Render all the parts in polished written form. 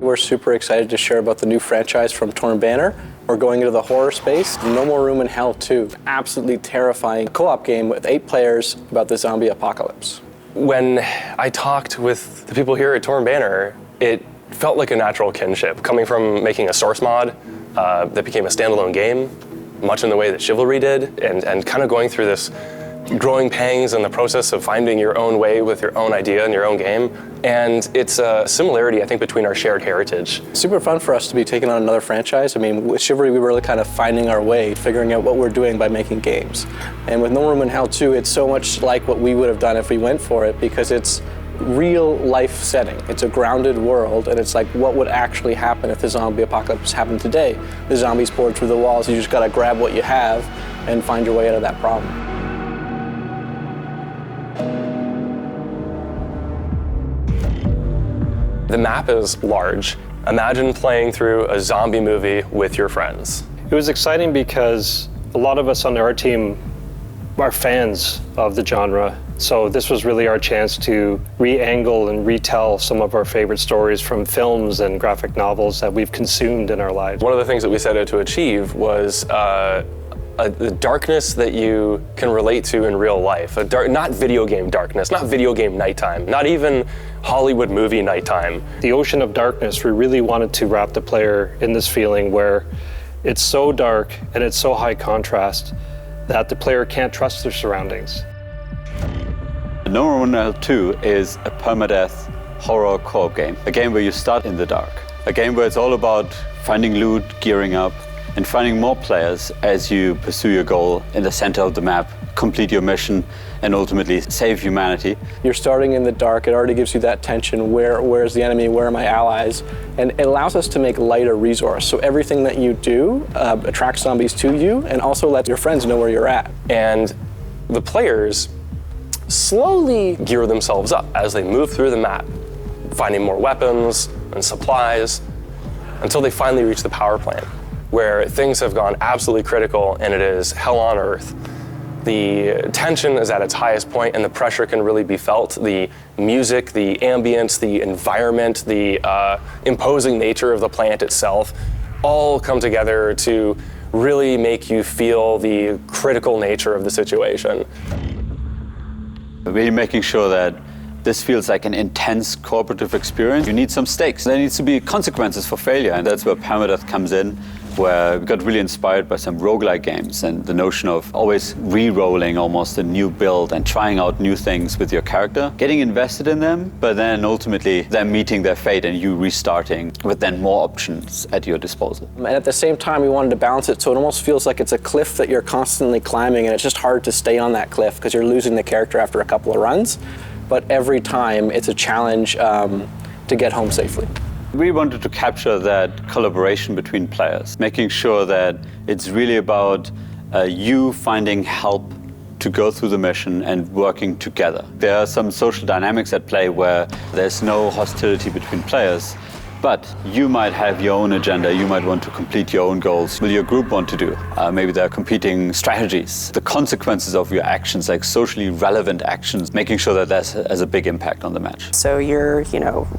We're super excited to share about the new franchise from Torn Banner. We're going into the horror space. No More Room in Hell 2. Absolutely terrifying co-op game with 8 players about the zombie apocalypse. When I talked with the people here at Torn Banner, it felt like a natural kinship, coming from making a source mod that became a standalone game, much in the way that Chivalry did, and kind of going through this growing pangs in the process of finding your own way with your own idea and your own game. And it's a similarity, I think, between our shared heritage. Super fun for us to be taking on another franchise. I mean, with Chivalry, we were really kind of finding our way, figuring out what we're doing by making games. And with No More Room in Hell 2, it's so much like what we would have done if we went for it, because it's real life setting. It's a grounded world, and it's like what would actually happen if the zombie apocalypse happened today. The zombies poured through the walls, you just gotta grab what you have and find your way out of that problem. The map is large. Imagine playing through a zombie movie with your friends. It was exciting because a lot of us on our team are fans of the genre. So this was really our chance to re-angle and retell some of our favorite stories from films and graphic novels that we've consumed in our lives. One of the things that we set out to achieve was the darkness that you can relate to in real life. Not video game darkness, not video game nighttime, not even Hollywood movie nighttime. The ocean of darkness, we really wanted to wrap the player in this feeling where it's so dark and it's so high contrast that the player can't trust their surroundings. No More Room in Hell 2 is a permadeath horror co-op game. A game where you start in the dark. A game where it's all about finding loot, gearing up, and finding more players as you pursue your goal in the center of the map, complete your mission, and ultimately save humanity. You're starting in the dark, it already gives you that tension, where's the enemy, where are my allies? And it allows us to make light a resource, so everything that you do attracts zombies to you, and also lets your friends know where you're at. And the players slowly gear themselves up as they move through the map, finding more weapons and supplies, until they finally reach the power plant, where things have gone absolutely critical and it is hell on earth. The tension is at its highest point and the pressure can really be felt. The music, the ambience, the environment, the imposing nature of the plant itself all come together to really make you feel the critical nature of the situation. Really making sure that this feels like an intense cooperative experience. You need some stakes. There needs to be consequences for failure, and that's where permadeath comes in, where we got really inspired by some roguelike games and the notion of always re-rolling almost a new build and trying out new things with your character, getting invested in them, but then ultimately them meeting their fate and you restarting with then more options at your disposal. And at the same time, we wanted to balance it so it almost feels like it's a cliff that you're constantly climbing, and it's just hard to stay on that cliff because you're losing the character after a couple of runs. But every time it's a challenge to get home safely. We wanted to capture that collaboration between players, making sure that it's really about you finding help to go through the mission and working together. There are some social dynamics at play where there's no hostility between players, but you might have your own agenda, you might want to complete your own goals. Will your group want to do? Maybe there are competing strategies. The consequences of your actions, like socially relevant actions, making sure that that has a big impact on the match. So you're,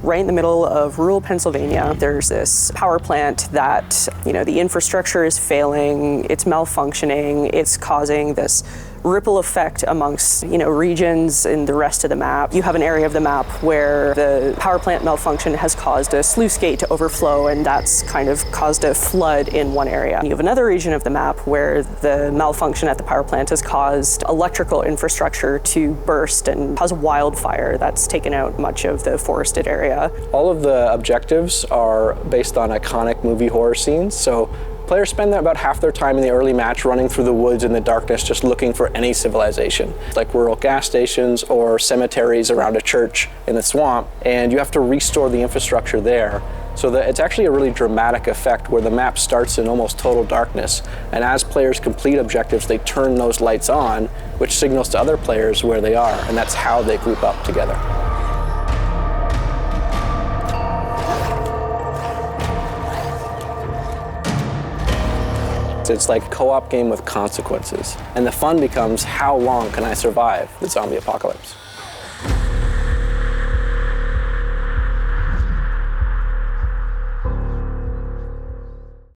right in the middle of rural Pennsylvania. There's this power plant that, the infrastructure is failing, it's malfunctioning, it's causing this ripple effect amongst regions in the rest of the map. You have an area of the map where the power plant malfunction has caused a sluice gate to overflow, and that's kind of caused a flood in one area. You have another region of the map where the malfunction at the power plant has caused electrical infrastructure to burst and cause a wildfire that's taken out much of the forested area. All of the objectives are based on iconic movie horror scenes, so players spend about half their time in the early match running through the woods in the darkness just looking for any civilization, like rural gas stations or cemeteries around a church in the swamp, and you have to restore the infrastructure there. So that it's actually a really dramatic effect where the map starts in almost total darkness, and as players complete objectives, they turn those lights on, which signals to other players where they are, and that's how they group up together. It's like a co-op game with consequences. And the fun becomes, how long can I survive the zombie apocalypse?